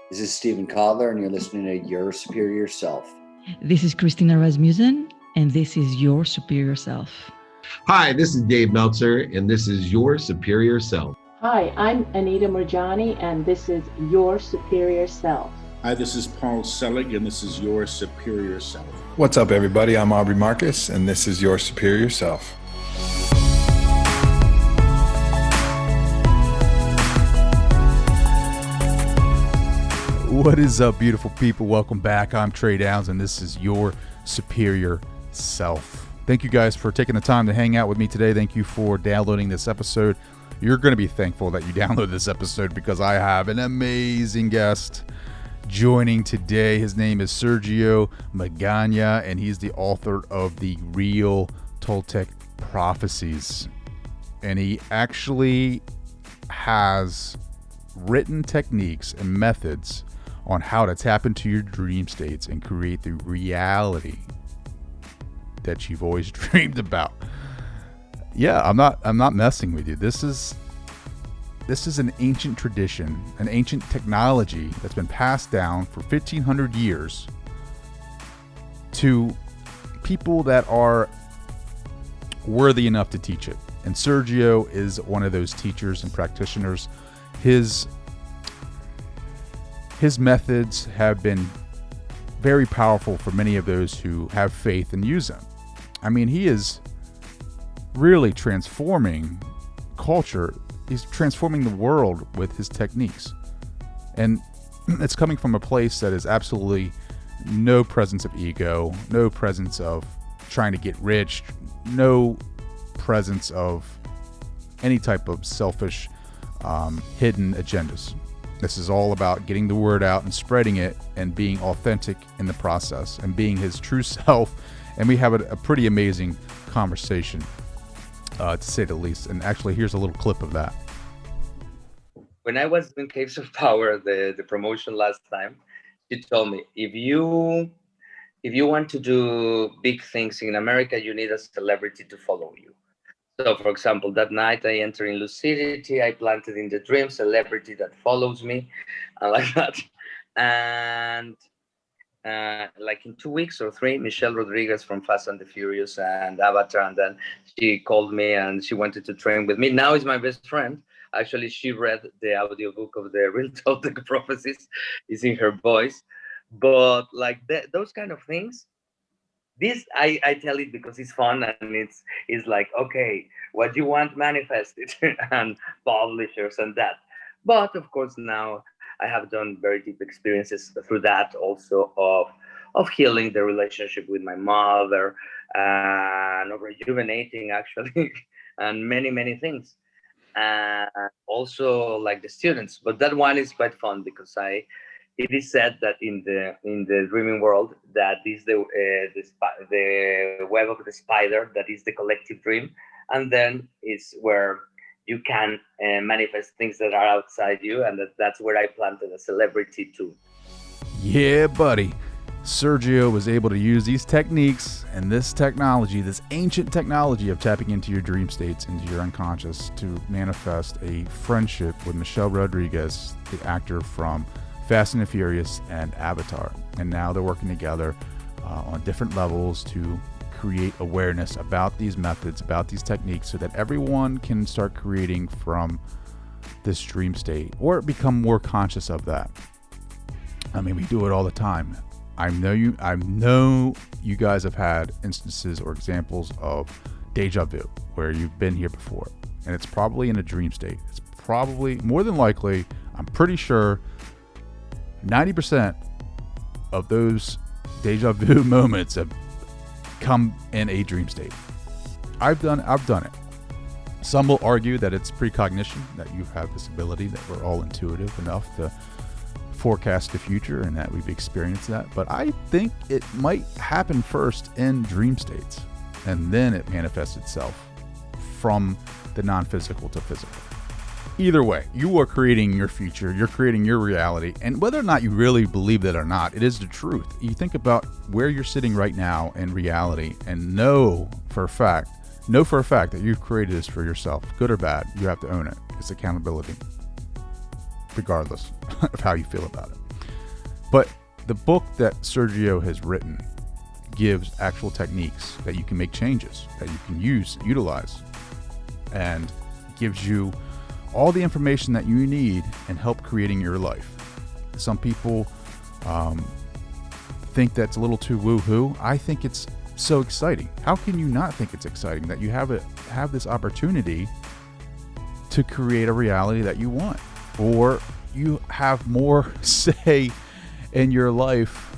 This is Stephen Kotler, and you're listening to Your Superior Self. This is Christina Rasmussen, and this is Your Superior Self. Hi, this is Dave Meltzer, and this is Your Superior Self. Hi, I'm Anita Murjani, and this is Your Superior Self. Hi, this is Paul Selig, and this is Your Superior Self. What's up, everybody? I'm Aubrey Marcus, and this is Your Superior Self. What is up, beautiful people? Welcome back. I'm Trey Downs, and this is Your Superior Self. Thank you guys for taking the time to hang out with me today. Thank you for downloading this episode. You're going to be thankful that you downloaded this episode because I have an amazing guest joining today. His name is Sergio Magaña, and he's the author of the Real Toltec Prophecies. And he actually has written techniques and methods on how to tap into your dream states and create the reality that you've always dreamed about. Yeah, I'm not messing with you. This is an ancient tradition, an ancient technology that's been passed down for 1,500 years to people that are worthy enough to teach it. And Sergio is one of those teachers and practitioners. His methods have been very powerful for many of those who have faith and use them. I mean, he is really transforming culture. He's transforming the world with his techniques. And it's coming from a place that is absolutely no presence of ego, no presence of trying to get rich, no presence of any type of selfish, hidden agendas. This is all about getting the word out and spreading it and being authentic in the process and being his true self. And we have a pretty amazing conversation, to say the least. And actually, here's a little clip of that. When I was in Caves of Power, the promotion last time, she told me, if you want to do big things in America, you need a celebrity to follow you. So, for example, that night I entered in lucidity, I planted in the dream celebrity that follows me, like that. And like in 2 weeks or 3, Michelle Rodriguez from Fast and the Furious and Avatar, and then she called me and she wanted to train with me. Now is my best friend. Actually, she read the audiobook of the Real Toltec Prophecies. It's in her voice. But like those kind of things, this I tell it because it's fun and it's like, okay, what you want, manifest it, and publishers and that. But of course now I have done very deep experiences through that also of healing the relationship with my mother and of rejuvenating actually and many things. And also like the students, but that one is quite fun because it is said that in the dreaming world that is the web of the spider that is the collective dream, and then is where you can manifest things that are outside you, and that's where I planted a celebrity too. Yeah, buddy. Sergio was able to use these techniques and this technology, this ancient technology of tapping into your dream states, into your unconscious, to manifest a friendship with Michelle Rodriguez, the actor from Fast and the Furious and Avatar. And now they're working together on different levels to create awareness about these methods, about these techniques, so that everyone can start creating from this dream state or become more conscious of that. I mean, we do it all the time. I know you guys have had instances or examples of deja vu where you've been here before, and it's probably in a dream state. It's probably, more than likely, I'm pretty sure 90% of those deja vu moments have come in a dream state. I've done it. Some will argue that it's precognition, that you have this ability, that we're all intuitive enough to forecast the future and that we've experienced that. But I think it might happen first in dream states, and then it manifests itself from the non-physical to physical. Either way, you are creating your future, you're creating your reality, and whether or not you really believe that or not, it is the truth. You think about where you're sitting right now in reality and know for a fact that you've created this for yourself. Good or bad, you have to own it. It's accountability, regardless of how you feel about it. But the book that Sergio has written gives actual techniques that you can make changes, that you can utilize, and gives you all the information that you need and help creating your life. Some people think that's a little too woo-hoo. I think it's so exciting. How can you not think it's exciting that you have this opportunity to create a reality that you want, or you have more say in your life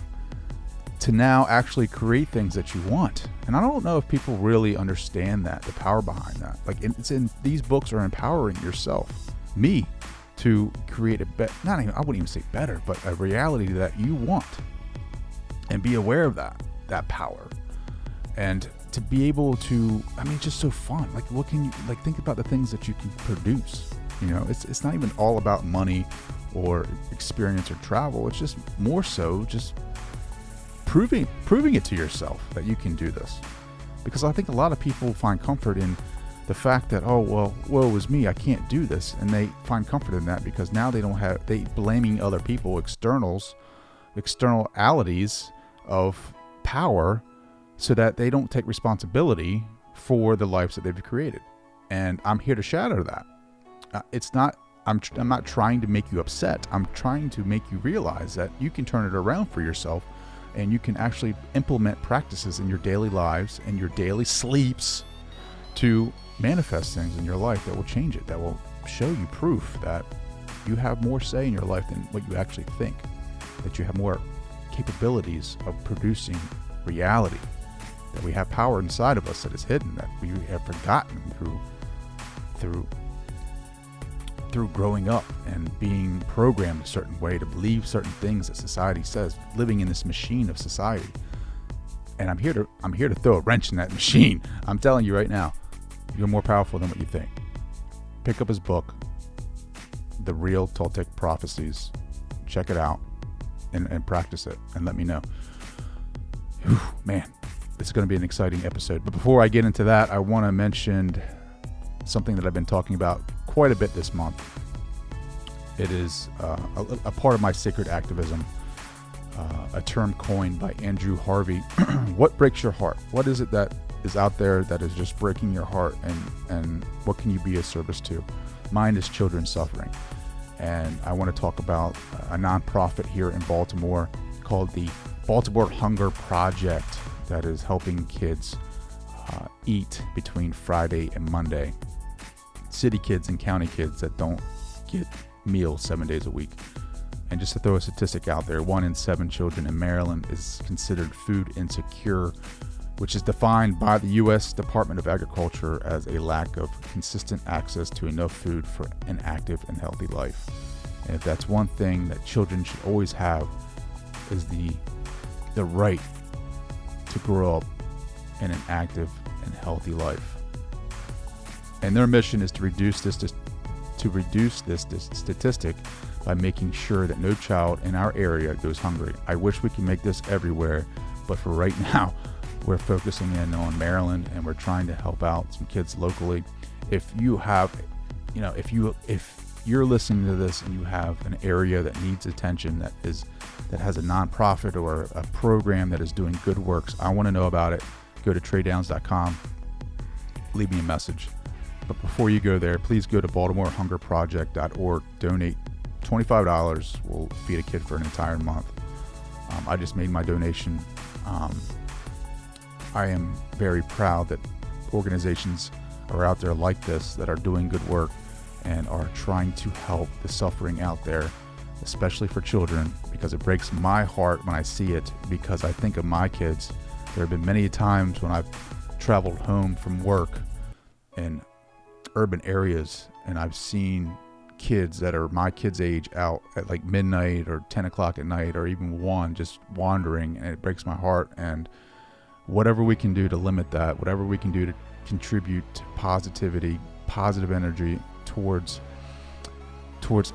to now actually create things that you want? And I don't know if people really understand that, the power behind that. Like, it's in these books are empowering yourself, me, to create I wouldn't even say better, but a reality that you want, and be aware of that power, and to be able to, it's just so fun. Like, what can you, like, think about the things that you can produce. It's not even all about money or experience or travel. It's just more so just proving it to yourself that you can do this. Because I think a lot of people find comfort in the fact that, oh, well, woe is me, I can't do this. And they find comfort in that because now they blaming other people, externalities of power, so that they don't take responsibility for the lives that they've created. And I'm here to shatter that. I'm not trying to make you upset. I'm trying to make you realize that you can turn it around for yourself, and you can actually implement practices in your daily lives and your daily sleeps to manifest things in your life that will change it, that will show you proof that you have more say in your life than what you actually think, that you have more capabilities of producing reality, that we have power inside of us that is hidden, that we have forgotten through growing up and being programmed a certain way to believe certain things that society says, living in this machine of society. And I'm here to throw a wrench in that machine. I'm telling you right now, you're more powerful than what you think. Pick up his book, The Real Toltec Prophecies. Check it out and practice it, and let me know. Whew, man, this is going to be an exciting episode. But before I get into that, I want to mention something that I've been talking about quite a bit this month. It is a part of my sacred activism, a term coined by Andrew Harvey. What breaks your heart? What is it that is out there that is just breaking your heart, and what can you be of service to? Mine is children suffering. And I want to talk about a nonprofit here in Baltimore called the Baltimore Hunger Project that is helping kids eat between Friday and Monday. City kids and county kids that don't get meals 7 days a week. And just to throw a statistic out there, 1 in 7 children in Maryland is considered food insecure, which is defined by the U.S. Department of Agriculture as a lack of consistent access to enough food for an active and healthy life. And if that's one thing that children should always have, is the right to grow up in an active and healthy life. And their mission is to reduce this statistic by making sure that no child in our area goes hungry. I wish we could make this everywhere, but for right now, we're focusing in on Maryland, and we're trying to help out some kids locally. If you have, if you're listening to this and you have an area that needs attention, that has a nonprofit or a program that is doing good works, I want to know about it. Go to traydowns.com, leave me a message. But before you go there, please go to baltimorehungerproject.org, donate $25. We'll feed a kid for an entire month. I just made my donation. I am very proud that organizations are out there like this that are doing good work and are trying to help the suffering out there, especially for children, because it breaks my heart when I see it, because I think of my kids. There have been many times when I've traveled home from work in urban areas, and I've seen kids that are my kids' age out at like midnight or 10 o'clock at night or even 1, just wandering, and it breaks my heart. And whatever we can do to limit that, whatever we can do to contribute to positivity, positive energy towards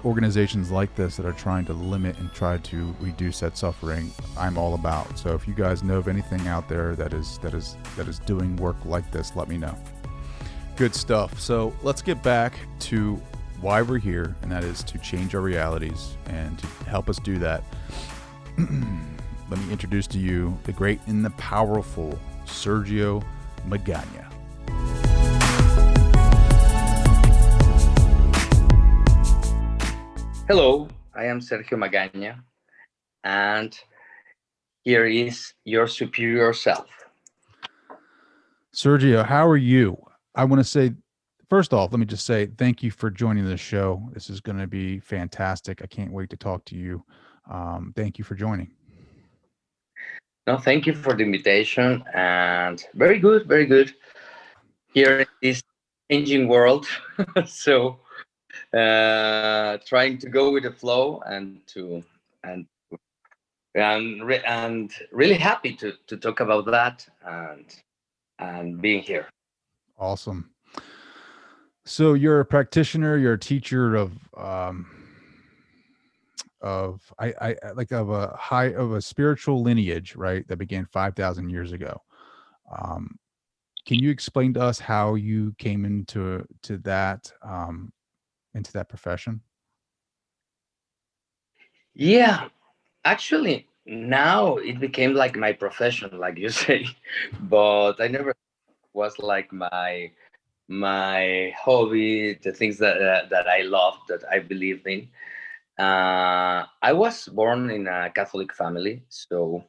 organizations like this that are trying to limit and try to reduce that suffering, I'm all about. So if you guys know of anything out there that is doing work like this, let me know. Good stuff. So let's get back to why we're here, and that is to change our realities. And to help us do that, let me introduce to you the great and the powerful Sergio Magaña. Hello, I am Sergio Magaña, and here is your superior self. Sergio, how are you? I want to say, first off, let me just say thank you for joining the show. This is going to be fantastic. I can't wait to talk to you. Thank you for joining. No, thank you for the invitation, and very good, very good. Here in this changing world, so trying to go with the flow and really happy to talk about that and being here. Awesome. So you're a practitioner, you're a teacher of a spiritual lineage, right? That began 5,000 years ago. Can you explain to us how you came into that profession? Yeah, actually, now it became like my profession, like you say, but I never was like my hobby, the things that I loved, that I believed in. I was born in a Catholic family, so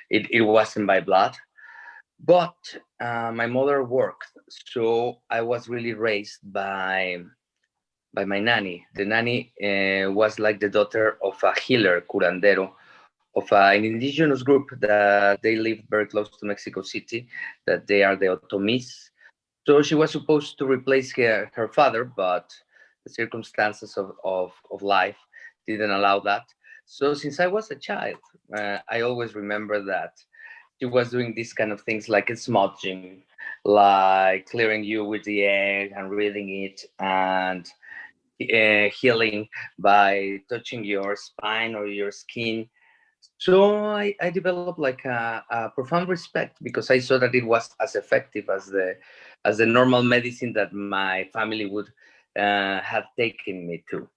it wasn't by blood, but my mother worked, so I was really raised by my nanny. The nanny was like the daughter of a healer, curandero, of an indigenous group that they live very close to Mexico City, that they are the Otomis. So she was supposed to replace her father, but the circumstances of life didn't allow that. So since I was a child, I always remember that she was doing these kind of things like smudging, like clearing you with the egg and reading it, and healing by touching your spine or your skin. So I developed like a profound respect, because I saw that it was as effective as the normal medicine that my family would have taken me to.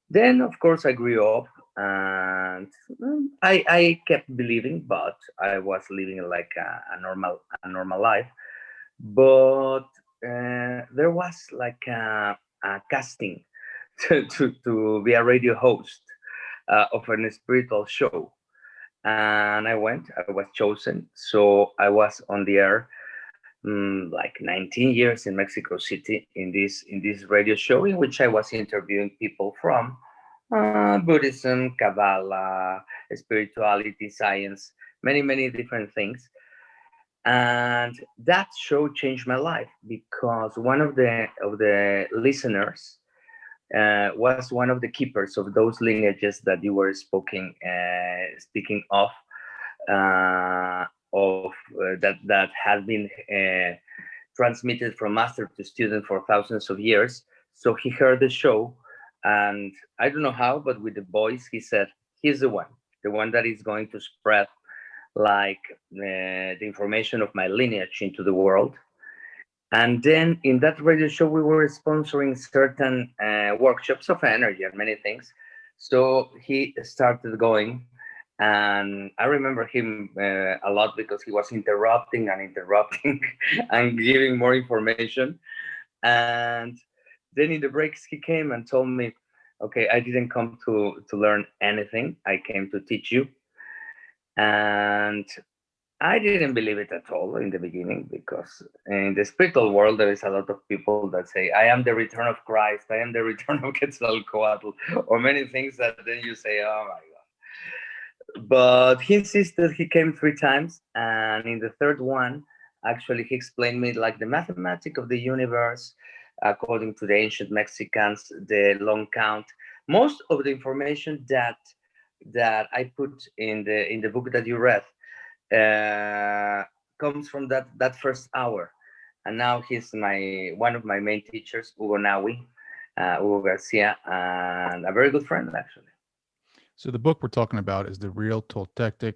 Then, of course, I grew up, and I kept believing, but I was living like a normal life. But there was like a casting to be a radio host of a spiritual show, and I went. I was chosen, so I was on the air like 19 years in Mexico City in this radio show, in which I was interviewing people from Buddhism, Kabbalah, spirituality, science, many different things. And that show changed my life, because one of the listeners was one of the keepers of those lineages that you were speaking of, that had been transmitted from master to student for thousands of years. So he heard the show, and I don't know how, but with the voice, he said, he's the one that is going to spread like the information of my lineage into the world. And then in that radio show, we were sponsoring certain workshops of energy and many things. So he started going, and I remember him a lot, because he was interrupting and giving more information. And then in the breaks, he came and told me, okay, I didn't come to learn anything. I came to teach you. And I didn't believe it at all in the beginning, because in the spiritual world, there is a lot of people that say, I am the return of Christ, I am the return of Quetzalcoatl, or many things that then you say, oh my God. But he insisted. He came 3 times, and in the third one, actually, he explained me like the mathematics of the universe, according to the ancient Mexicans, the long count. Most of the information that I put in the book that you read comes from that first hour. And now he's one of my main teachers, Hugo Garcia, and a very good friend, actually. So the book we're talking about is the real Toltec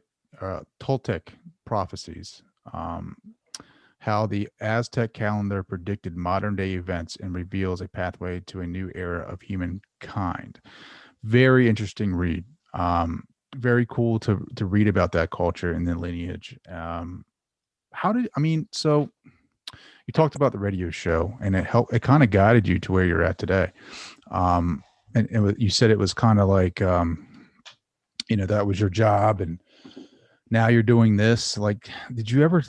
prophecies, how the Aztec calendar predicted modern day events and reveals a pathway to a new era of humankind. Very interesting read. very cool to read about that culture and the lineage. So you talked about the radio show, and it kind of guided you to where you're at today. And you said it was kind of like, that was your job, and now you're doing this. Like, did you ever,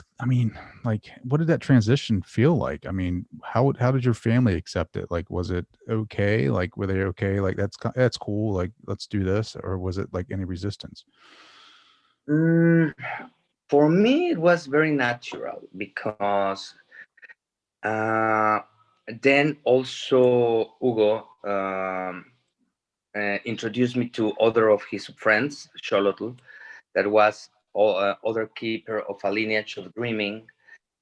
what did that transition feel like? I mean, how did your family accept it? Like, was it okay? Like, were they okay? Like, that's cool. Like, let's do this. Or was it like any resistance? For me, it was very natural because then also Hugo introduced me to other of his friends, Xolotl, that was other keeper of a lineage of dreaming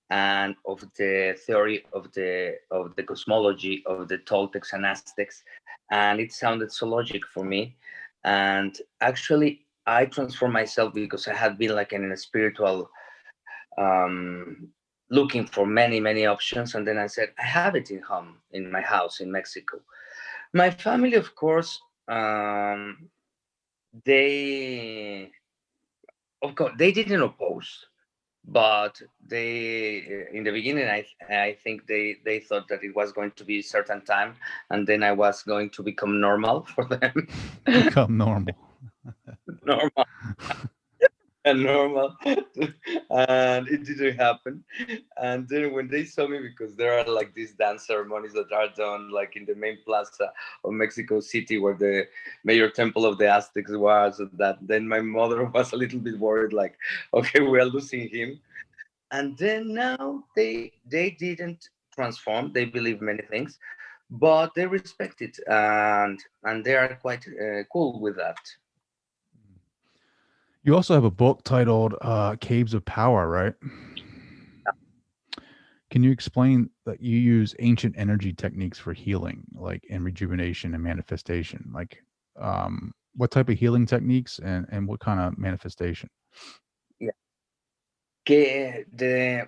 and of the theory of the cosmology of the Toltecs and Aztecs, and it sounded so logic for me. And actually, I transformed myself because I had been like in a spiritual looking for many options, and then I said, I have it in my house in Mexico. My family, of course, they didn't oppose, but they in the beginning I think they thought that it was going to be a certain time, and then I was going to become normal for them. Become normal. Normal. And normal. And it didn't happen. And then when they saw me, because there are like these dance ceremonies that are done like in the main plaza of Mexico City where the major temple of the Aztecs was, that then my mother was a little bit worried, like, okay, we are losing him. And then now they didn't transform. They believe many things, but they respect it, and they are quite cool with that. You also have a book titled Caves of Power, right? Can you explain that you use ancient energy techniques for healing, like and rejuvenation and manifestation? Like, what type of healing techniques and what kind of manifestation? Yeah. The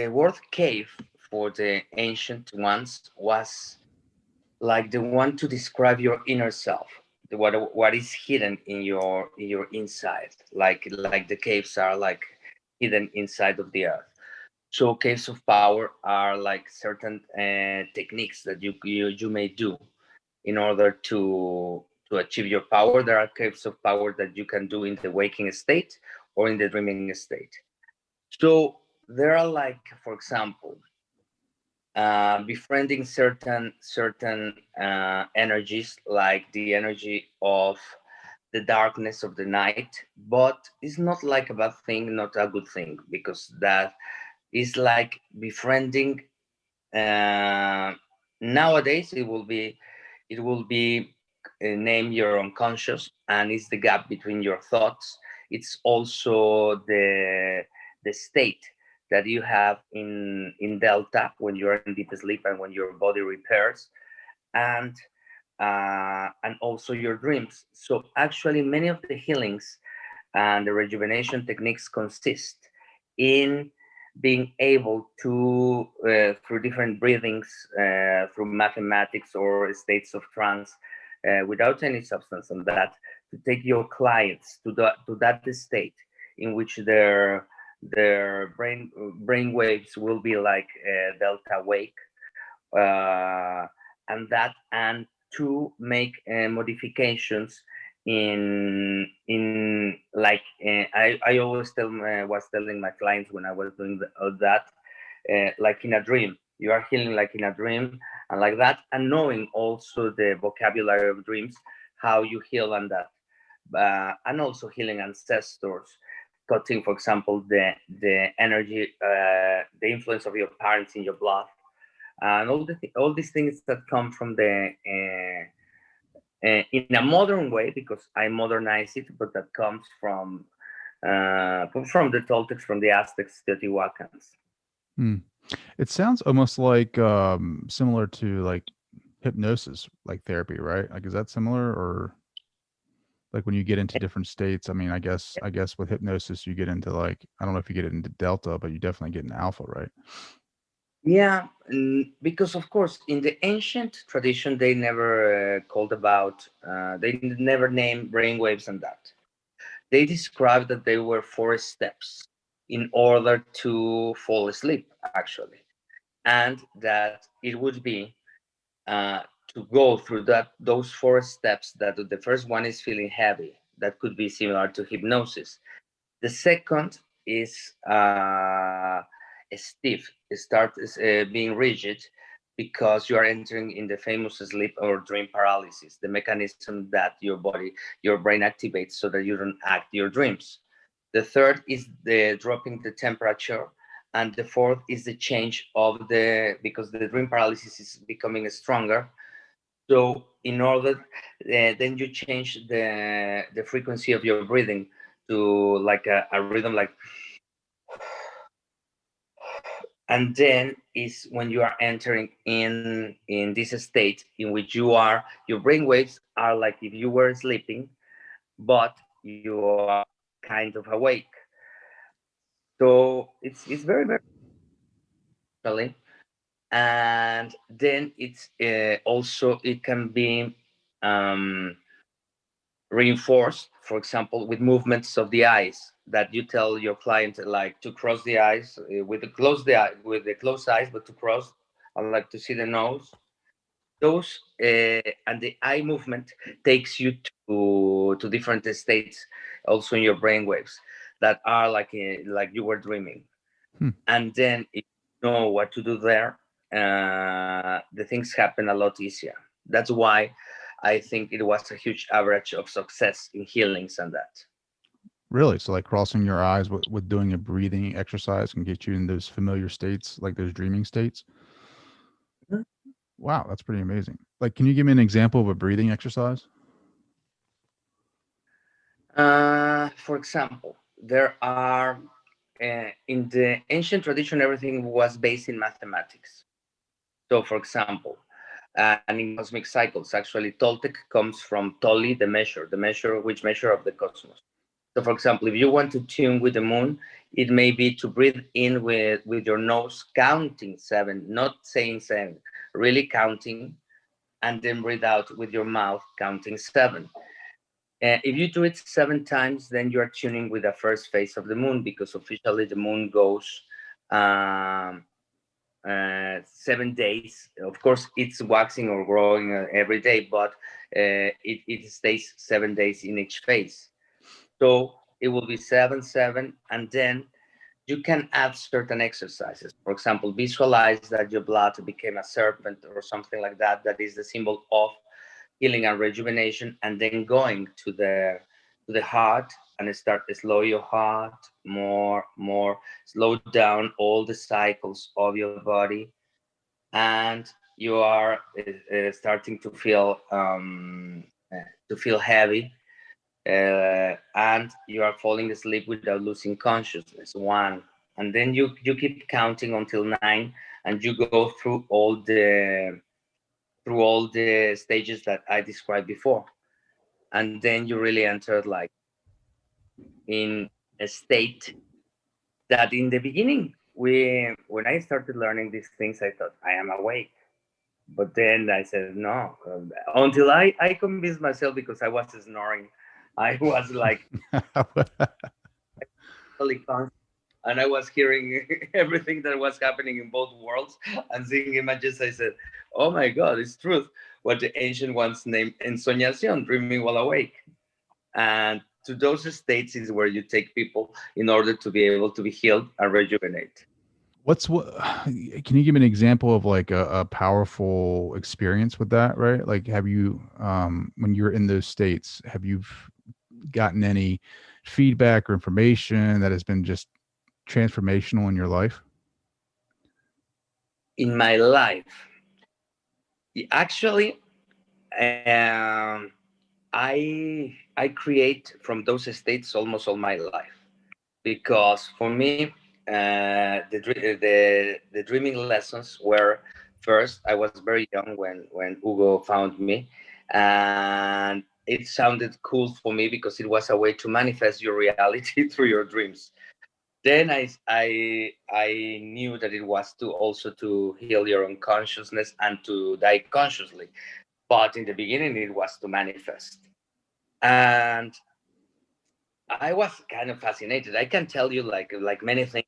word cave for the ancient ones was like the one to describe your inner self, what is hidden in your inside, like the caves are like hidden inside of the earth. So caves of power are like certain techniques that you may do in order to achieve your power. There are caves of power that you can do in the waking state or in the dreaming state. So there are like, for example, befriending certain energies, like the energy of the darkness of the night, but it's not like a bad thing, not a good thing, because that is like befriending. Nowadays, it will be name your unconscious, and it's the gap between your thoughts. It's also the state that you have in delta when you're in deep sleep and when your body repairs, and also your dreams. So actually, many of the healings and the rejuvenation techniques consist in being able to, through different breathings, through mathematics or states of trance, without any substance on that, to take your clients to that state in which their brain waves will be like delta wake, and to make modifications in like I always was telling my clients when I was doing that, like in a dream, you are healing like in a dream, and like that, and knowing also the vocabulary of dreams, how you heal on that, and also healing ancestors, cutting, for example, the energy, the influence of your parents in your blood, and all these things that come from the in a modern way, because I modernize it, but that comes from the Toltecs, from the Aztecs, Teotihuacans. It sounds almost like similar to like hypnosis, like therapy, right? Like, is that similar, or like when you get into different states? I mean, I guess with hypnosis, you get into like, I don't know if you get into delta, but you definitely get in alpha, right? Yeah, because of course, in the ancient tradition, they never called about, they never named brainwaves and that. they described that they were 4 steps in order to fall asleep, actually, and that it would be to go through those 4 steps. That the first one is feeling heavy. That could be similar to hypnosis. The second is stiff. It starts being rigid because you are entering in the famous sleep or dream paralysis, the mechanism that your brain activates so that you don't act your dreams. The third is the dropping the temperature. And the fourth is the change of because the dream paralysis is becoming stronger. So in order, then you change the frequency of your breathing to like a rhythm, like, and then is when you are entering in this state in which your brain waves are like if you were sleeping, but you are kind of awake. So it's very, very actually. And then it's also, it can be reinforced, for example, with movements of the eyes, that you tell your client like to cross the eyes with the closed eyes, but to cross, I like to see the nose. Those and the eye movement takes you to different states, also in your brain waves that are like you were dreaming. And then if you know what to do there, the things happen a lot easier. That's why I think it was a huge average of success in healings and that. Really? So like crossing your eyes with doing a breathing exercise can get you in those familiar states, like those dreaming states? Mm-hmm. Wow, that's pretty amazing. Like, can you give me an example of a breathing exercise? For example, there are, in the ancient tradition, everything was based in mathematics. So, for example, and in cosmic cycles, actually, Toltec comes from Toli, the measure of the cosmos. So, for example, if you want to tune with the moon, it may be to breathe in with your nose, counting 7, not saying 7, really counting, and then breathe out with your mouth, counting 7. If you do it 7 times, then you are tuning with the first phase of the moon, because officially the moon goes 7 days. Of course, it's waxing or growing every day, but it stays 7 days in each phase. So it will be 7, 7, and then you can add certain exercises. For example, visualize that your blood became a serpent or something like that. That is the symbol of healing and rejuvenation, and then going to the heart and start to slow your heart more, slow down all the cycles of your body, and you are starting to feel heavy, and you are falling asleep without losing consciousness. 1, and then you keep counting until 9, and you go through all the stages that I described before, and then you really entered like in a state that in the beginning, when I started learning these things, I thought I am awake. But then I said no, until I convinced myself, because I was snoring. I was like totally conscious, and I was hearing everything that was happening in both worlds and seeing images. I said, oh my God, it's truth. What the ancient ones named ensoñación, dreaming while awake. And to those states is where you take people in order to be able to be healed and rejuvenate. Can you give me an example of like a powerful experience with that, right? Like, have you, when you're in those states, have you gotten any feedback or information that has been just transformational in your life? In my life, actually, I create from those states almost all my life, because for me, the dreaming lessons were, first, I was very young when Hugo found me, and it sounded cool for me because it was a way to manifest your reality through your dreams. Then I knew that it was to heal your unconsciousness and to die consciously. But in the beginning, it was to manifest. And I was kind of fascinated. I can tell you like many things.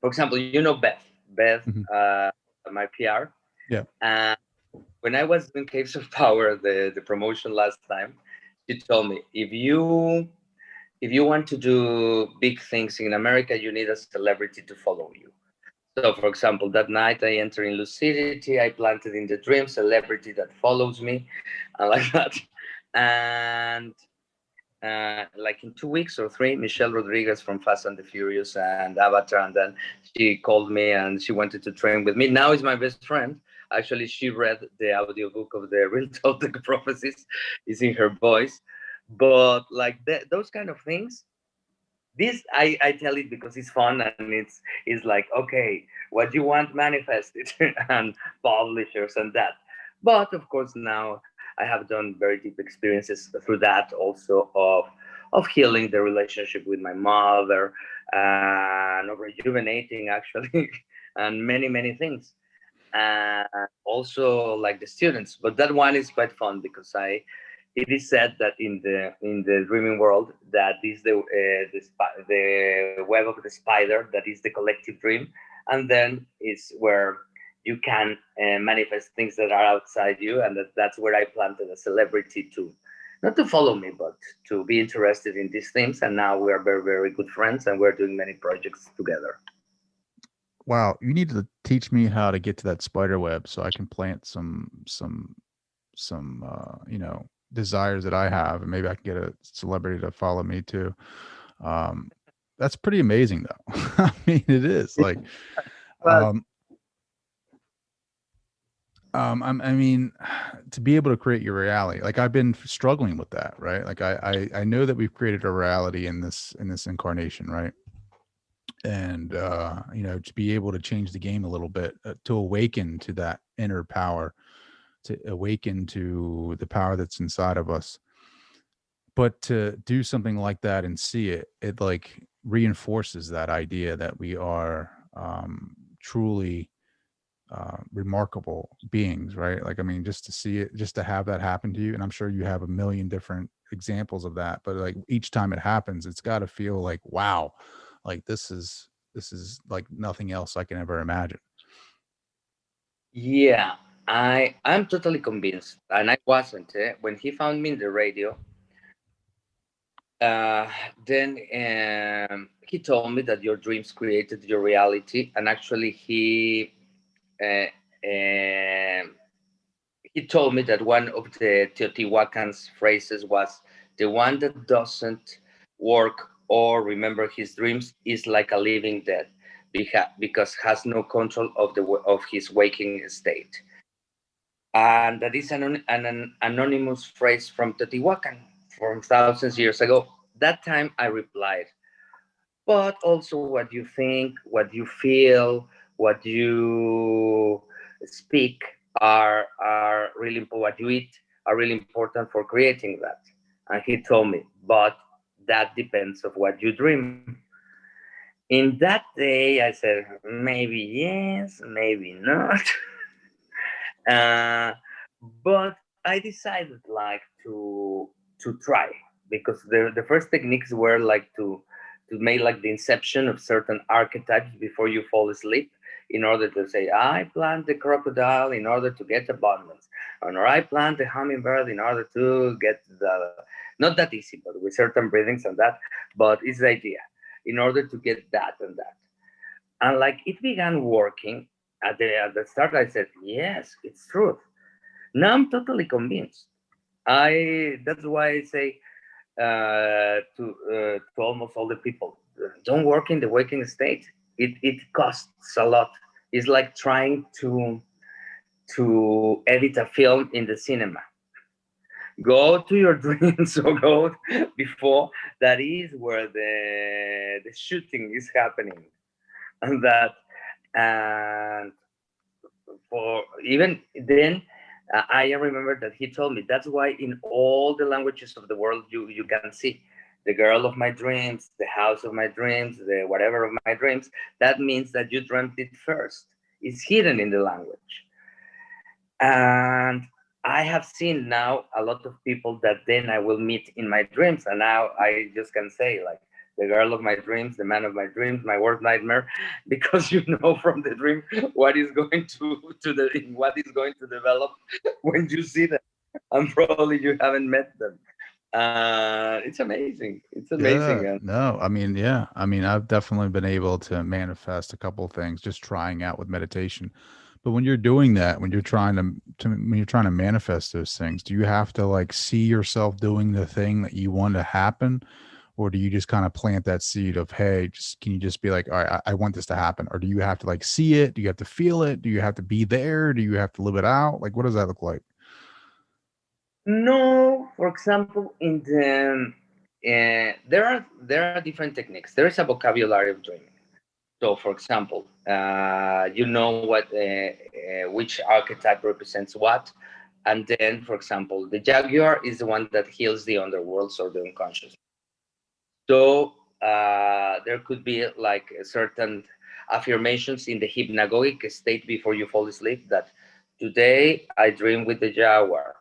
For example, Beth, Mhm. my PR. Yeah. When I was in Caves of Power, the promotion last time, she told me, if you want to do big things in America, you need a celebrity to follow you. So, for example, that night I enter in lucidity, I planted in the dream celebrity that follows me, like that. And like in 2 weeks or three, Michelle Rodriguez from Fast and the Furious and Avatar, and then she called me and she wanted to train with me. Now is my best friend. Actually, she read the audiobook of the Real Toltec Prophecies. It's in her voice. But like those kind of things, this I tell it because it's fun and it's like, okay, what you want, manifest it and publishers and that. But of course, now I have done very deep experiences through that also of healing the relationship with my mother and of rejuvenating actually and many things. And also like the students, but that one is quite fun because it is said that in the dreaming world that is the web of the spider, that is the collective dream, and then is where you can manifest things that are outside you, and that's where I planted a celebrity to not to follow me but to be interested in these things, and now we are very good friends and we're doing many projects together. Wow, you need to teach me how to get to that spider web so I can plant some desires that I have, and maybe I can get a celebrity to follow me too. That's pretty amazing though. I mean, it is like, But I mean, to be able to create your reality, like I've been struggling with that, right? Like I know that we've created a reality in this incarnation, right? And to be able to change the game a little bit, to awaken to that inner power, to awaken to the power that's inside of us. But to do something like that and see it like reinforces that idea that we are truly remarkable beings, right? Like, I mean, just to see it, just to have that happen to you, and I'm sure you have a million different examples of that, but like each time it happens, it's got to feel like, wow, like this is like nothing else I can ever imagine. yeah, I'm totally convinced, and I wasn't when he found me in the radio. Uh, then he told me that your dreams created your reality, and actually uh, um he told me that one of the Teotihuacan's phrases was, "The one that doesn't work or remember his dreams is like a living dead, because has no control of his waking state." And that is an anonymous phrase from Teotihuacan from thousands years ago. That time I replied, but also what you think, what you feel, what you speak are really important. What you eat are really important for creating that. And he told me, but that depends of what you dream. In that day, I said, maybe yes, maybe not. uh, but I decided like to try, because the first techniques were like to make like the inception of certain archetypes before you fall asleep, in order to say, I plant the crocodile in order to get abundance, or I plant the hummingbird in order to get the, not that easy, but with certain breathings and that, but it's the idea, in order to get that and that. And like it began working at the start, I said, yes, it's truth. Now I'm totally convinced. That's why I say to almost all the people, don't work in the waking state. It costs a lot. It's like trying to edit a film in the cinema. Go to your dreams or go before. That is where the shooting is happening, and that, and for even then, I remember that he told me that's why in all the languages of the world you can see the girl of my dreams, the house of my dreams, the whatever of my dreams. That means that you dreamt it first. It's hidden in the language. And I have seen now a lot of people that then I will meet in my dreams, and now I just can say like the girl of my dreams, the man of my dreams, my worst nightmare, because you know from the dream what is going what is going to develop when you see them, and probably you haven't met them. It's amazing. It's amazing. Yeah, no, I mean, yeah, I mean, I've definitely been able to manifest a couple of things just trying out with meditation. But when you're doing that, when you're trying when you're trying to manifest those things, do you have to like see yourself doing the thing that you want to happen, or do you just kind of plant that seed of, hey, just can you just be like, all right, I want this to happen, or do you have to like see it? Do you have to feel it? Do you have to be there? Do you have to live it out? Like, what does that look like? No, for example, in the there are different techniques. There is a vocabulary of dreaming. So, for example, you know which archetype represents what, and then, for example, the jaguar is the one that heals the underworlds or the unconscious. So there could be like certain affirmations in the hypnagogic state before you fall asleep that today I dream with the jaguar.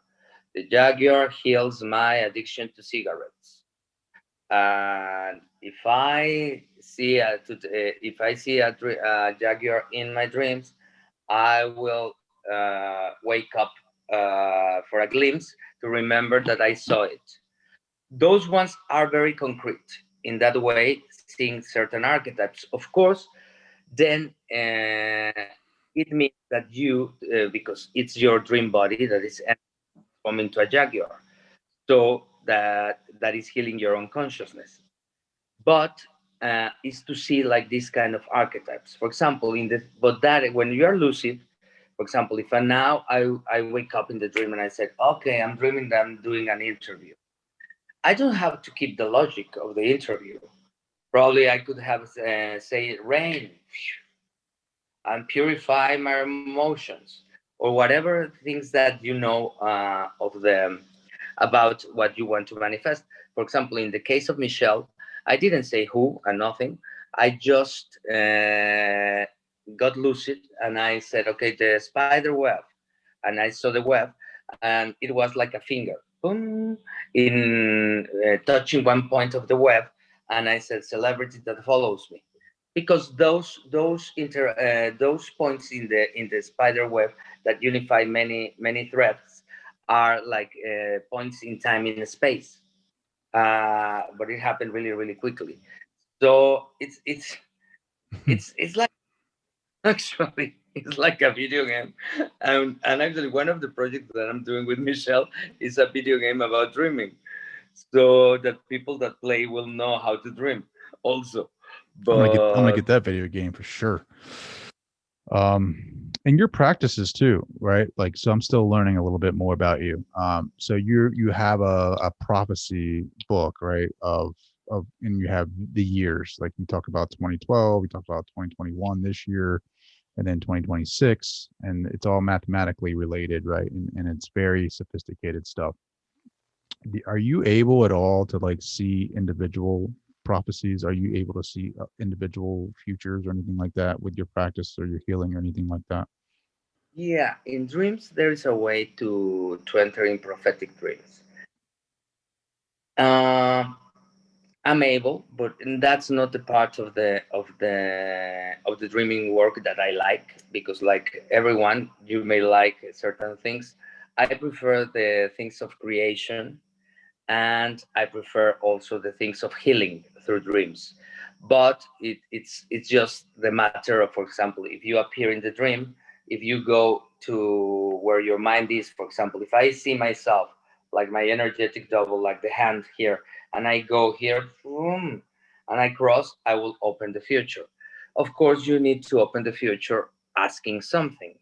The jaguar heals my addiction to cigarettes. And if I see a jaguar in my dreams, I will wake up for a glimpse to remember that I saw it. Those ones are very concrete in that way, seeing certain archetypes. Of course, then it means that because it's your dream body that is coming to a jaguar, so that is healing your own consciousness. But is to see like these kind of archetypes. For example, but that when you are lucid, for example, if I wake up in the dream and I said, okay, I'm dreaming that I'm doing an interview. I don't have to keep the logic of the interview. Probably I could have say rain and purify my emotions or whatever things that you know of them about what you want to manifest. For example, in the case of Michelle, I didn't say who and nothing. I just got lucid and I said, okay, the spider web. And I saw the web and it was like a finger, boom, in touching one point of the web. And I said, celebrity that follows me. Because those points in the spider web that unify many threads are like points in time in space, but it happened really quickly. So it's like actually it's like a video game, and actually one of the projects that I'm doing with Michelle is a video game about dreaming, so that people that play will know how to dream also. I'm gonna But get that video game for sure. And your practices too, right? Like, so I'm still learning a little bit more about you. So you have a prophecy book, right? And you have the years, like you talk about 2012, we talked about 2021 this year, and then 2026, and it's all mathematically related, right? And it's very sophisticated stuff. Are you able at all to like see individual prophecies? Are you able to see individual futures or anything like that with your practice or your healing or anything like that? yeah, in dreams there is a way to enter in prophetic dreams. Uh, I'm able, but that's not the part of the dreaming work that I like, because like everyone, you may like certain things. I prefer the things of creation, and I prefer also the things of healing through dreams. But it's just the matter of, for example, if you appear in the dream, if you go to where your mind is, for example, if I see myself like my energetic double, like the hand here, and I go here, boom, and I cross, I will open the future. Of course, you need to open the future asking something,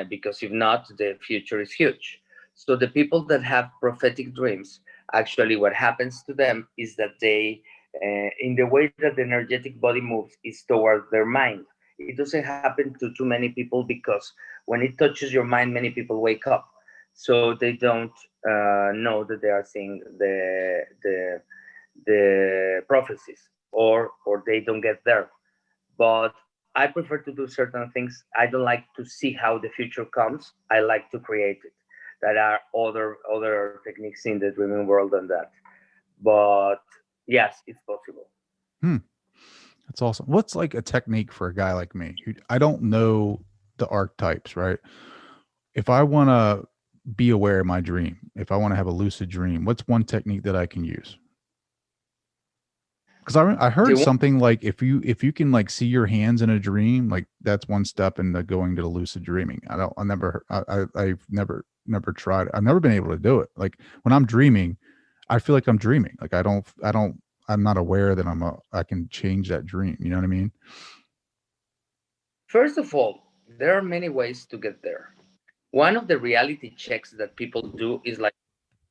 because if not, the future is huge. So the people that have prophetic dreams, actually, what happens to them is that they, in the way that the energetic body moves, is towards their mind. It doesn't happen to too many people because when it touches your mind, many people wake up, so they don't know that they are seeing the prophecies, or they don't get there. But I prefer to do certain things. I don't like to see how the future comes. I like to create it. that are other techniques in the dreaming world than that. But yes, it's possible. That's awesome. What's like a technique for a guy like me who I don't know the archetypes, right? If I want to be aware of my dream, if I want to have a lucid dream, what's one technique that I can use? Because I heard something like if you can like see your hands in a dream, like that's one step in the going to the lucid dreaming. I've never tried it. I've never been able to do it. Like when I'm dreaming, I feel like I'm dreaming. Like I'm not aware that I can change that dream. You know what I mean? First of all, there are many ways to get there. One of the reality checks that people do is like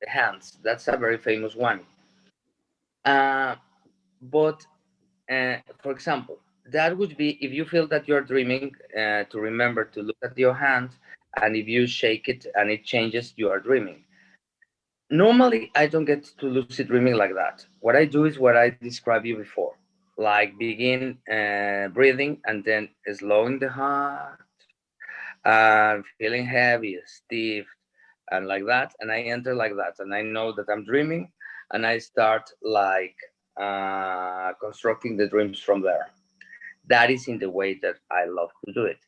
the hands. That's a very famous one. But for example, that would be if you feel that you're dreaming, to remember to look at your hand, and if you shake it and it changes, you are dreaming. Normally, I don't get to lucid dreaming like that. What I do is what I described you before, like begin breathing and then slowing the heart and feeling heavy, stiff, and like that. And I enter like that, and I know that I'm dreaming, and I start like constructing the dreams from there. That is in the way that I love to do it.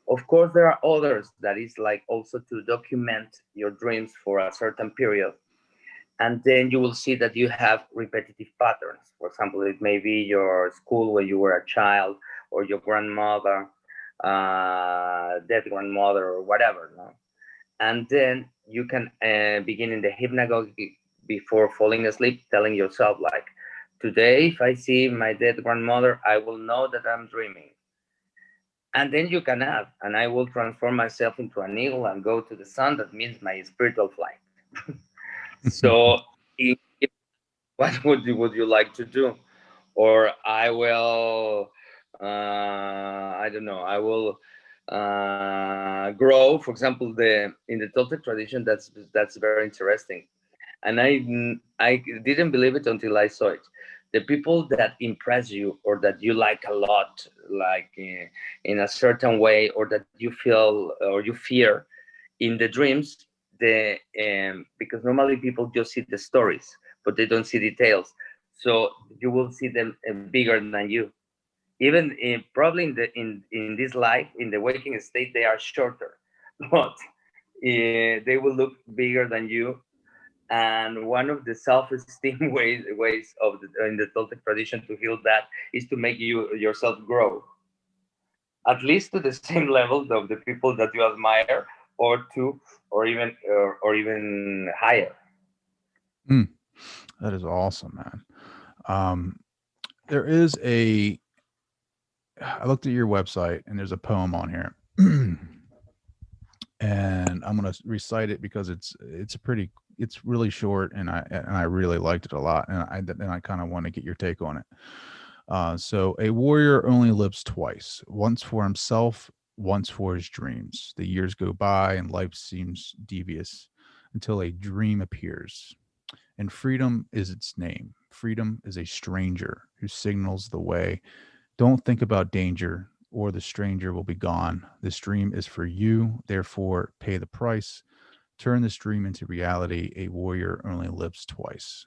Of course, there are others that is like also to document your dreams for a certain period. And then you will see that you have repetitive patterns. For example, it may be your school when you were a child, or your grandmother, dead grandmother, or whatever. No? And then you can begin in the hypnagogy before falling asleep, telling yourself like, today, if I see my dead grandmother, I will know that I'm dreaming. And then you can add, and I will transform myself into an eagle and go to the sun. That means my spiritual flight. So what would you like to do? Or I will, I don't know, I will grow. For example, in the Toltec tradition, that's very interesting. And I didn't believe it until I saw it. The people that impress you or that you like a lot, like in a certain way, or that you feel or you fear in the dreams, because normally people just see the stories, but they don't see details. So you will see them bigger than you. Even probably in this life, in the waking state, they are shorter, but they will look bigger than you. And one of the self-esteem ways in the Toltec tradition to heal that is to make you yourself grow, at least to the same level of the people that you admire, or even higher. That is awesome, man. There is I looked at your website and there's a poem on here. And I'm going to recite it because it's really short, and I really liked it a lot, and I kind of want to get your take on it. So a warrior only lives twice, once for himself, once for his dreams. The years go by and life seems devious until a dream appears. And freedom is its name. Freedom is a stranger who signals the way. Don't think about danger, or the stranger will be gone. This dream is for you, therefore pay the price. Turn this dream into reality. A warrior only lives twice.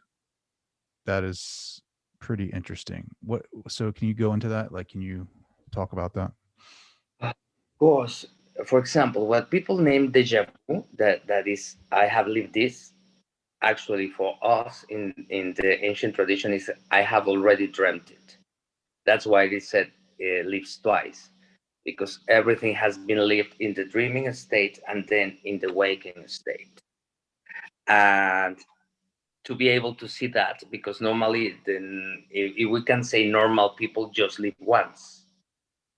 That is pretty interesting. So can you go into that? Like, can you talk about that? Of course. For example, what people name deja vu, that is, I have lived this. Actually, for us in the ancient tradition, is I have already dreamt it. That's why it is said lives twice, because everything has been lived in the dreaming state and then in the waking state. And to be able to see that, because normally then if we can say normal people just live once,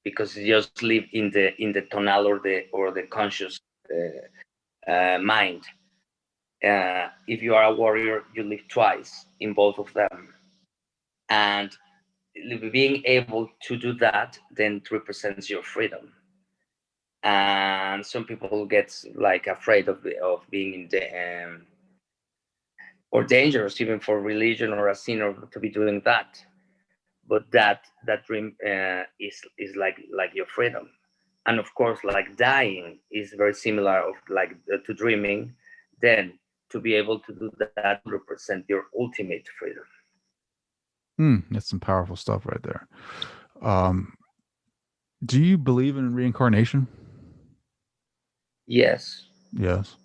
because they just live in the tonal or the conscious mind. If you are a warrior, you live twice in both of them. And being able to do that then represents your freedom. And some people get like afraid of being in the or dangerous even for religion or a sinner to be doing that. But that dream is like your freedom. And of course, like dying is very similar of like to dreaming. then to be able to do that represent your ultimate freedom. That's some powerful stuff right there. Do you believe in reincarnation? Yes. Yes.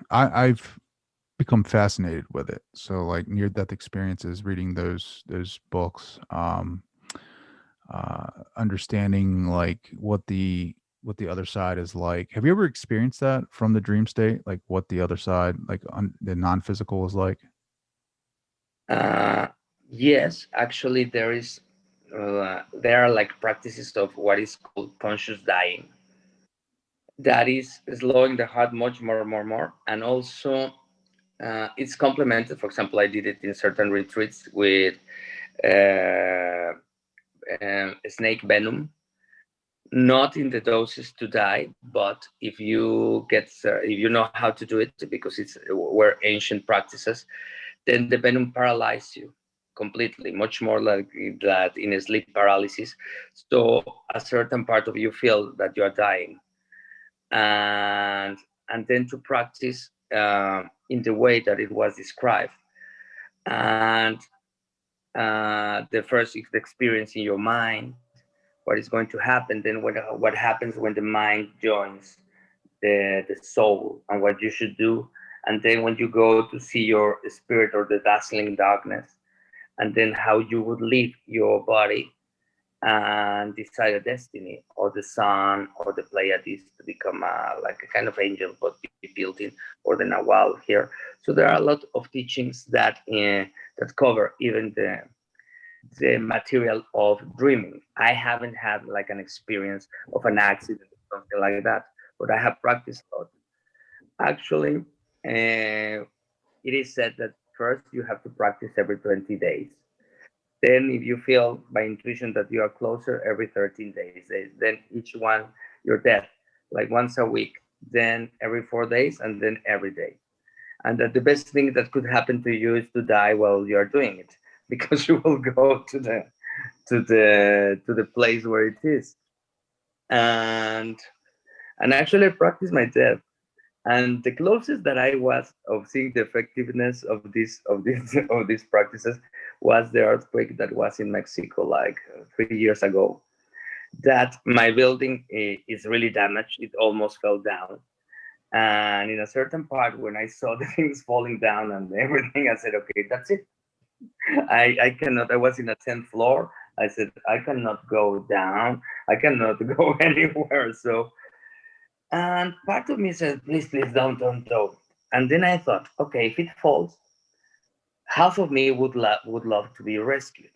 I've become fascinated with it. So like near-death experiences, reading those books, understanding like what the other side is like. Have you ever experienced that from the dream state? Like what the other side, like the non-physical, is like? Yes, actually, there are like practices of what is called conscious dying. That is slowing the heart much more, and also it's complemented. For example, I did it in certain retreats with snake venom, not in the doses to die, but if you know how to do it, because it's were ancient practices, then the venom paralyzes you completely, much more like that in a sleep paralysis. So a certain part of you feel that you are dying, and then to practice in the way that it was described, and the first experience in your mind, what is going to happen, then what happens when the mind joins the soul, and what you should do, and then when you go to see your spirit or the dazzling darkness, and then how you would leave your body and decide a destiny, or the sun or the Pleiades to become like a kind of angel, but be built in, or the Nahual here. So there are a lot of teachings that cover even the material of dreaming. I haven't had like an experience of an accident or something like that, but I have practiced a lot. Actually, it is said that first you have to practice every 20 days. Then if you feel by intuition that you are closer, every 13 days. Then each one, your death, like once a week, then every 4 days, and then every day. And that the best thing that could happen to you is to die while you are doing it, because you will go to the place where it is. And actually I practiced my death. And the closest that I was of seeing the effectiveness of these practices was the earthquake that was in Mexico like 3 years ago. That my building is really damaged; it almost fell down. And in a certain part, when I saw the things falling down and everything, I said, "Okay, that's it. I cannot." I was in a 10th floor. I said, "I cannot go down. I cannot go anywhere." So. And part of me said, please, don't. And then I thought, okay, if it falls, half of me would love to be rescued.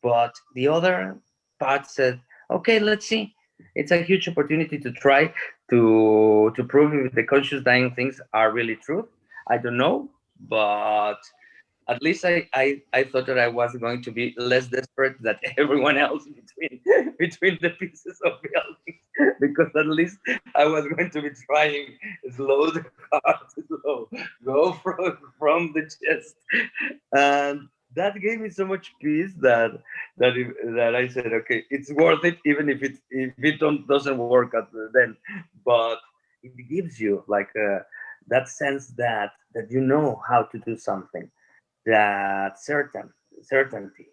But the other part said, okay, let's see. It's a huge opportunity to try to prove if the conscious dying things are really true. I don't know, but at least I thought that I was going to be less desperate than everyone else between the pieces of building, because at least I was going to be trying slow the car, slow go from the chest, and that gave me so much peace that I said, okay, it's worth it, even if it doesn't work at then, but it gives you like that sense that you know how to do something, that certainty.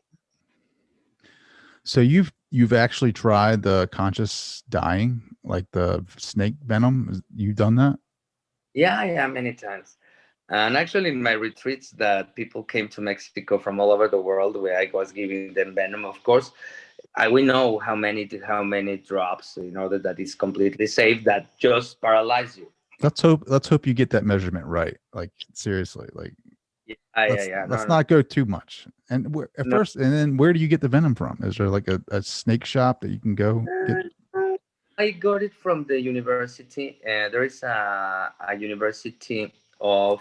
So you've actually tried the conscious dying, like the snake venom. You've done that? Yeah, many times. And actually, in my retreats, that people came to Mexico from all over the world, where I was giving them venom. Of course, we know how many drops in order that it's completely safe, that just paralyze you. Let's hope you get that measurement right. Like seriously, like. Let's not go too much. And first, and then where do you get the venom from? Is there like a snake shop that you can go get? I got it from the university. There is a university of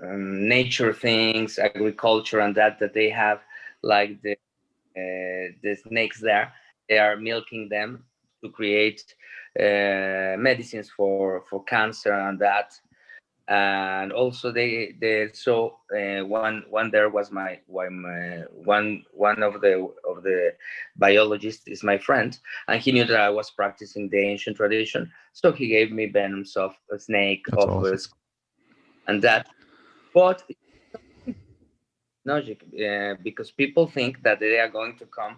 nature things, agriculture, and that they have like the snakes there. They are milking them to create medicines for cancer and that. and also they so one there was one of the biologists is my friend, and he knew that I was practicing the ancient tradition, so he gave me venoms of a snake, That's of awesome. and that. But logic, because people think that they are going to come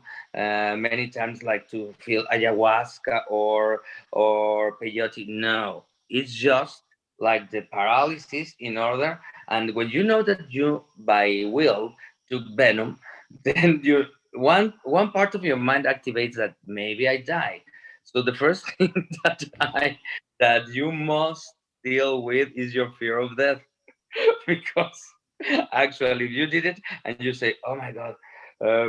many times, like to feel ayahuasca or peyote. No, it's just like the paralysis in order. And when you know that you by will took venom, then you one part of your mind activates that maybe I die. So the first thing that you must deal with is your fear of death. Because actually, if you did it and you say, "Oh my God,"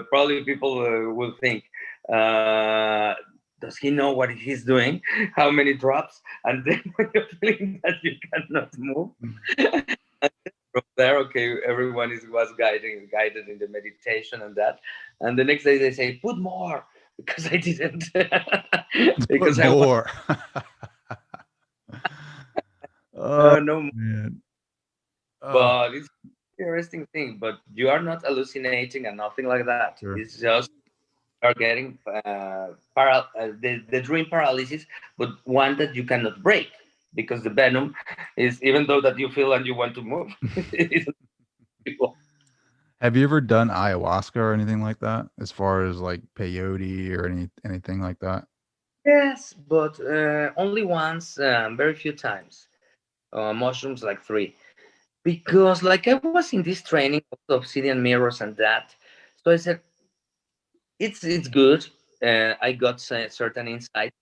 probably people will think, "Does he know what he's doing? How many drops?" And then when you're feeling that you cannot move, from there, okay, everyone was guided in the meditation and that. And the next day they say, "Put more," because I didn't, because I was More. Oh, no. man. Oh, But it's an interesting thing. But you are not hallucinating and nothing like that. sure. It's just are getting the dream paralysis, but one that you cannot break, because the venom is, even though that you feel and you want to move, it's impossible. Have you ever done ayahuasca or anything like that, as far as like peyote or anything like that? Yes, but only once, very few times. Mushrooms like 3, because like I was in this training of obsidian mirrors and that, so I said it's good. I got certain insight,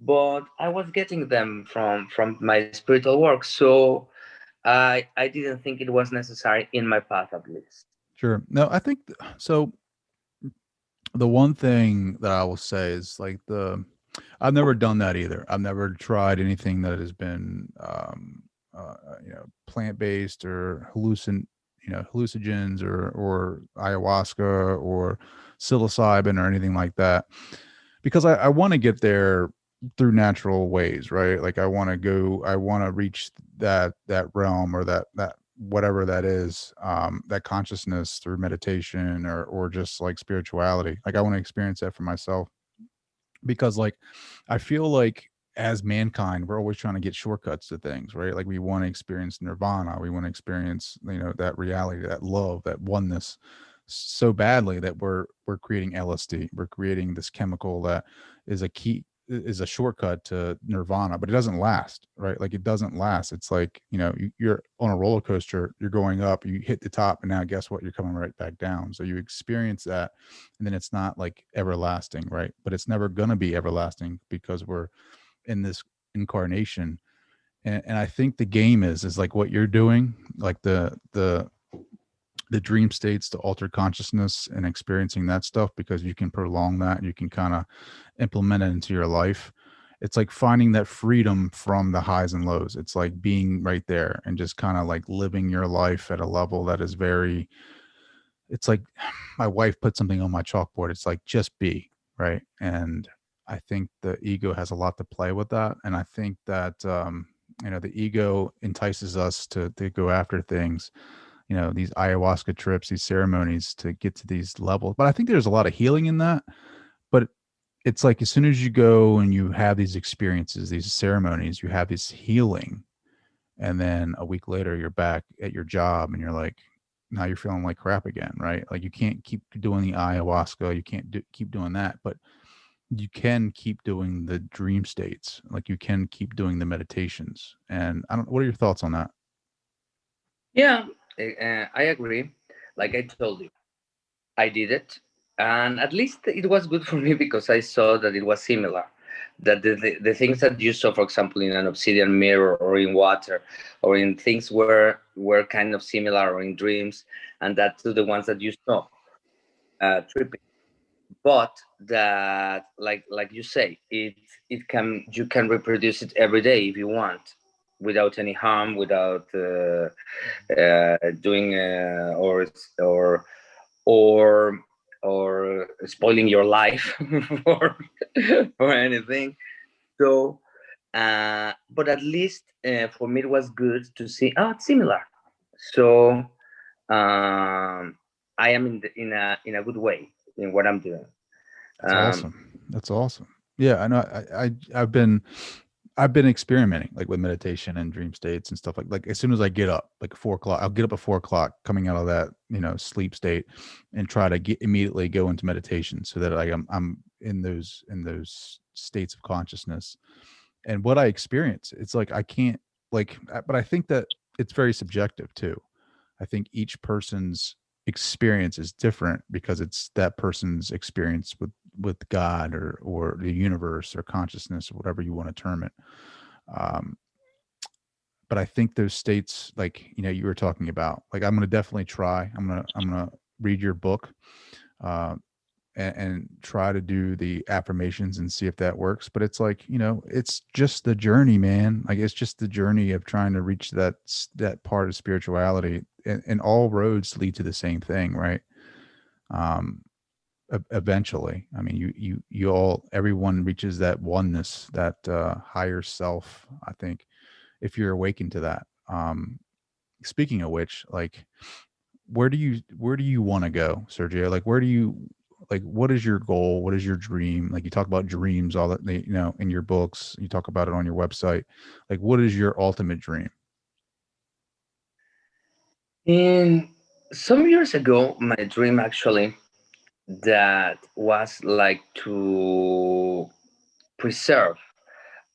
but I was getting them from my spiritual work, so I didn't think it was necessary in my path, at least. Sure. No, I think so. The one thing that I will say is like I've never done that either. I've never tried anything that has been, plant based or hallucinogens or ayahuasca or psilocybin or anything like that, because I want to get there through natural ways, right? Like I want to reach that realm, or that whatever that is, that consciousness through meditation or just like spirituality. Like I want to experience that for myself, because like I feel like as mankind we're always trying to get shortcuts to things, right? Like we want to experience nirvana, we want to experience, that reality, that love, that oneness so badly that we're creating LSD, we're creating this chemical that is a shortcut to nirvana, but it doesn't last, right? Like it doesn't last. It's like, you're on a roller coaster, you're going up, you hit the top, and now guess what? You're coming right back down. So you experience that, and then it's not like everlasting, right? But it's never going to be everlasting, because we're in this incarnation. And I think the game is like what you're doing, like the dream states, the altered consciousness, and experiencing that stuff, because you can prolong that and you can kind of implement it into your life. It's like finding that freedom from the highs and lows. It's like being right there and just kind of like living your life at a level that is very, it's like my wife put something on my chalkboard. It's like, just be, right? And I think the ego has a lot to play with that. And I think that, the ego entices us to go after things, these ayahuasca trips, these ceremonies, to get to these levels. But I think there's a lot of healing in that. But it's like, as soon as you go and you have these experiences, these ceremonies, you have this healing. And then a week later, you're back at your job and you're like, now you're feeling like crap again, right? Like you can't keep doing the ayahuasca. You can't keep doing that, but you can keep doing the dream states. Like you can keep doing the meditations. And what are your thoughts on that? Yeah, I agree. Like I told you, I did it, and at least it was good for me, because I saw that it was similar. That the things that you saw, for example, in an obsidian mirror or in water or in things were kind of similar, or in dreams, and that to the ones that you saw tripping. But that, like you say, you can reproduce it every day if you want, without any harm, without doing or or spoiling your life or anything. So But at least for me, it was good to see, oh, it's similar. So I am in a good way in what I'm doing. That's awesome. That's awesome. Yeah, I know. I've been experimenting like with meditation and dream states and stuff like as soon as I get up, like 4 o'clock, I'll get up at 4 o'clock coming out of that, sleep state, and try to immediately go into meditation so that I'm in those states of consciousness. And what I experience, it's like I can't but I think that it's very subjective too. I think each person's experience is different because it's that person's experience with God or the universe or consciousness or whatever you want to term it. But I think those states, like you were talking about, like I'm going to definitely try. I'm gonna read your book, and try to do the affirmations and see if that works. But it's like, it's just the journey, man. Like it's just the journey of trying to reach that part of spirituality, and all roads lead to the same thing, right? Eventually, I mean, everyone reaches that oneness, that higher self, I think, if you're awakened to that. Speaking of which, like, where do you want to go, Sergio? Like, what is your goal? What is your dream? Like, you talk about dreams, all that, in your books, you talk about it on your website. Like, what is your ultimate dream? In some years ago, my dream actually that was like to preserve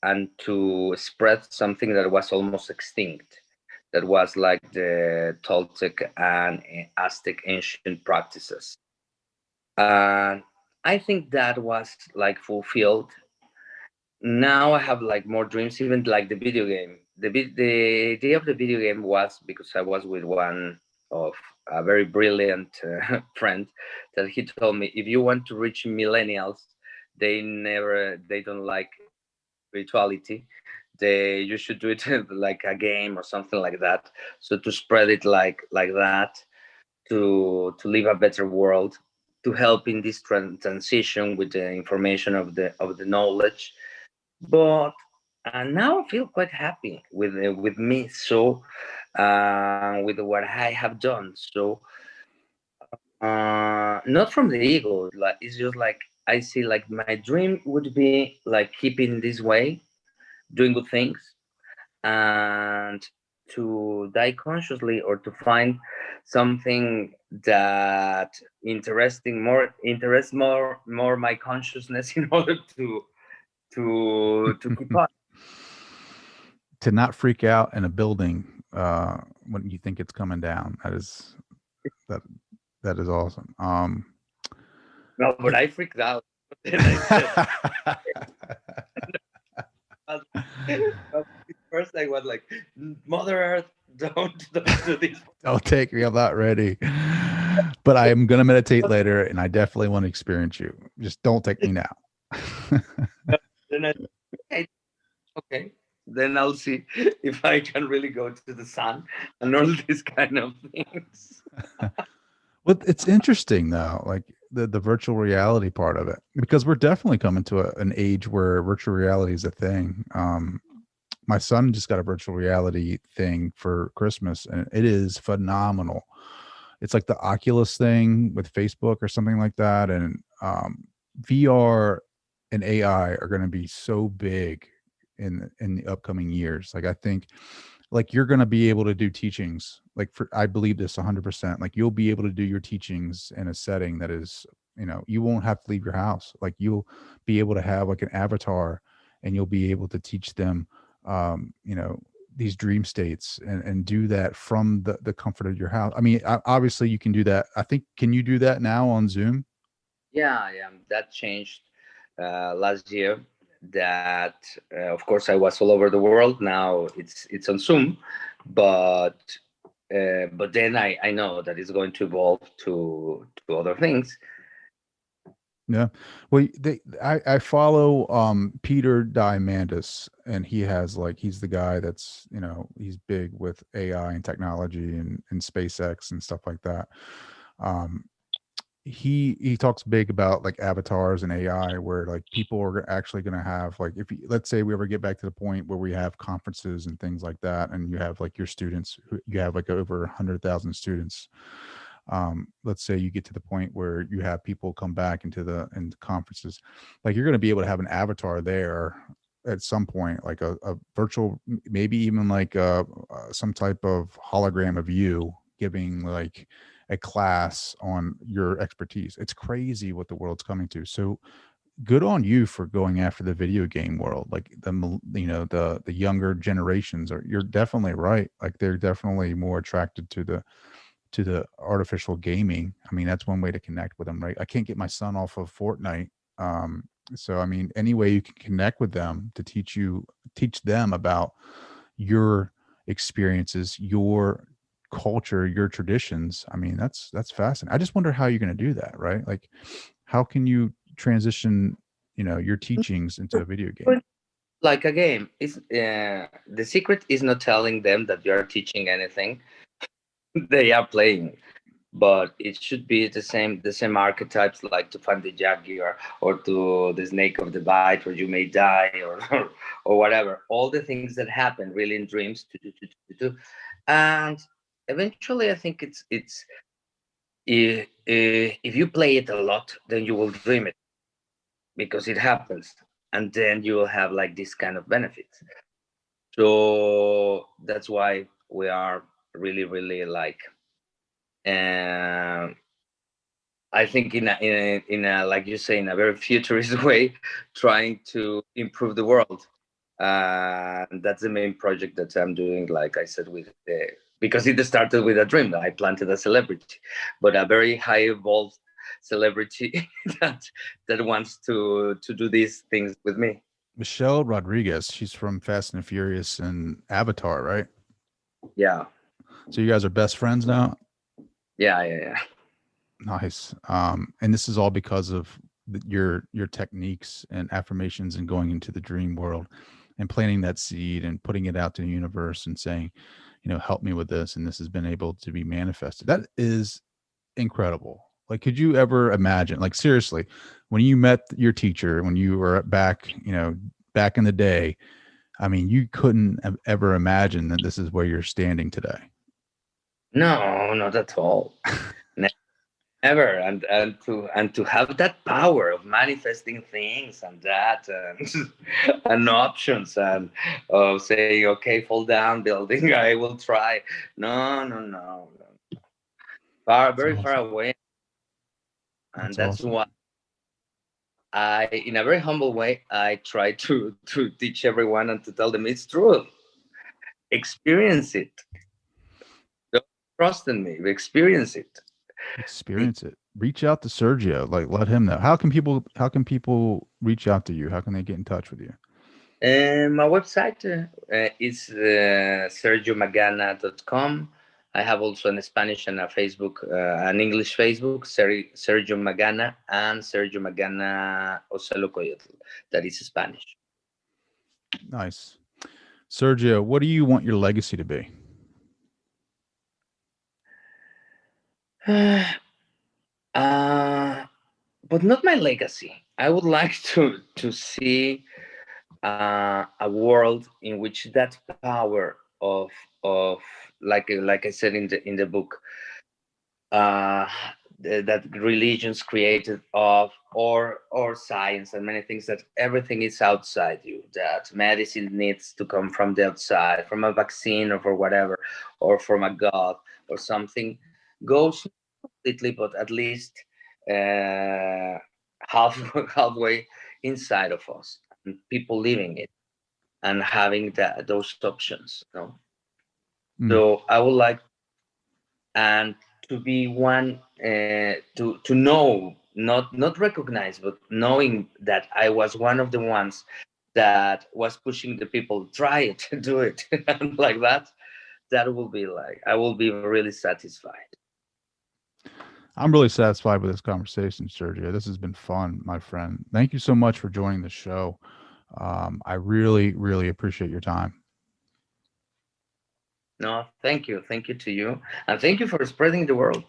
and to spread something that was almost extinct, that was like the Toltec and Aztec ancient practices. And I think that was like fulfilled. Now I have like more dreams, even like the video game. The idea of the video game was because I was with one of a very brilliant friend that he told me, if you want to reach millennials, they don't like spirituality. You should do it like a game or something like that. So to spread it like that, to live a better world, to help in this transition with the information of the knowledge. But now I feel quite happy with me. So with what I have done. So not from the ego. Like it's just like I see like my dream would be like keeping this way, doing good things, and to die consciously, or to find something that interests more my consciousness in order to keep on. To not freak out in a building when you think it's coming down. That is awesome. No, but I freaked out. First I was like, Mother Earth, don't do this. Don't take me, I'm not ready. But I am going to meditate later, and I definitely want to experience you. Just don't take me now. Okay, then I'll see if I can really go to the sun and all these kind of things. Well, it's interesting though, like the virtual reality part of it, because we're definitely coming to an age where virtual reality is a thing. My son just got a virtual reality thing for Christmas, and it is phenomenal. It's like the Oculus thing with Facebook or something like that. And VR and AI are going to be so big in the upcoming years. Like, I think like you're going to be able to do teachings, like I believe this 100%, like you'll be able to do your teachings in a setting that is, you won't have to leave your house. Like you'll be able to have like an avatar, and you'll be able to teach them, these dream states, and do that from the comfort of your house. I mean, obviously you can do that. I think, can you do that now on Zoom? Yeah, that changed last year. That of course I was all over the world. Now it's on Zoom, but then I know that it's going to evolve to other things. Yeah. Well, I follow Peter Diamandis, and he has he's the guy that's, he's big with AI and technology and SpaceX and stuff like that. he talks big about like avatars and AI, where like people are actually going to have like, if you, let's say we ever get back to the point where we have conferences and things like that, and you have like your students, you have like over 100,000 students. Let's say you get to the point where you have people come back into the conferences, like you're going to be able to have an avatar there at some point, like a virtual, maybe even like some type of hologram of you giving like a class on your expertise. It's crazy what the world's coming to. So good on you for going after the video game world. Like the younger generations are, you're definitely right. Like they're definitely more attracted to the artificial gaming. I mean, that's one way to connect with them, right? I can't get my son off of Fortnite. So I mean, any way you can connect with them to teach them about your experiences, your culture, your traditions. I mean, that's fascinating. I just wonder how you're going to do that, right? Like, how can you transition, your teachings into a video game? Like a game, is the secret is not telling them that you are teaching anything. They are playing, but it should be the same archetypes, like to find the jaguar or to the snake of the bite, or you may die, or whatever. All the things that happen really in dreams to. And eventually, I think it's if you play it a lot, then you will dream it, because it happens, and then you will have like this kind of benefits. So that's why we are really, really like, I think in a like you say, in a very futurist way, trying to improve the world. And that's the main project that I'm doing. Like I said, because it started with a dream. I planted a celebrity, but a very high evolved celebrity that wants to do these things with me. Michelle Rodriguez, she's from Fast and Furious and Avatar, right? Yeah. So you guys are best friends now? Yeah. Nice. And this is all because of your techniques and affirmations and going into the dream world and planting that seed and putting it out to the universe and saying, help me with this. And this has been able to be manifested. That is incredible. Like, could you ever imagine, like, seriously, when you met your teacher, when you were back in the day, I mean, you couldn't have ever imagined that this is where you're standing today. No, not at all. Never. And to have that power of manifesting things and that and options, and of saying, okay, fall down building, I will try. No. Very far away. And that's awesome. why I, in a very humble way, I try to teach everyone and to tell them it's true. Experience it. Don't trust in me. Experience it. Reach out to Sergio. Like, let him know. How can people reach out to you? How can they get in touch with you? My website is sergiomagana.com. I have also a Spanish and a Facebook, an English Facebook, Sergio Magaña, and Sergio Magaña Toltecayotl. That is Spanish. Nice. Sergio, what do you want your legacy to be? But not my legacy. I would like to see a world in which that power of like I said in the book, that religions created of, or science and many things, that everything is outside you, that medicine needs to come from the outside, from a vaccine or for whatever, or from a god or something, goes completely, but at least halfway inside of us, and people living it and having those options. So I would like, and to be one, to know, not recognize, but knowing that I was one of the ones that was pushing the people, try it, do it, and like that will be like, I will be really satisfied. I'm really satisfied with this conversation, Sergio. This has been fun, my friend. Thank you so much for joining the show. I really, really appreciate your time. No, thank you to you, and thank you for spreading the word.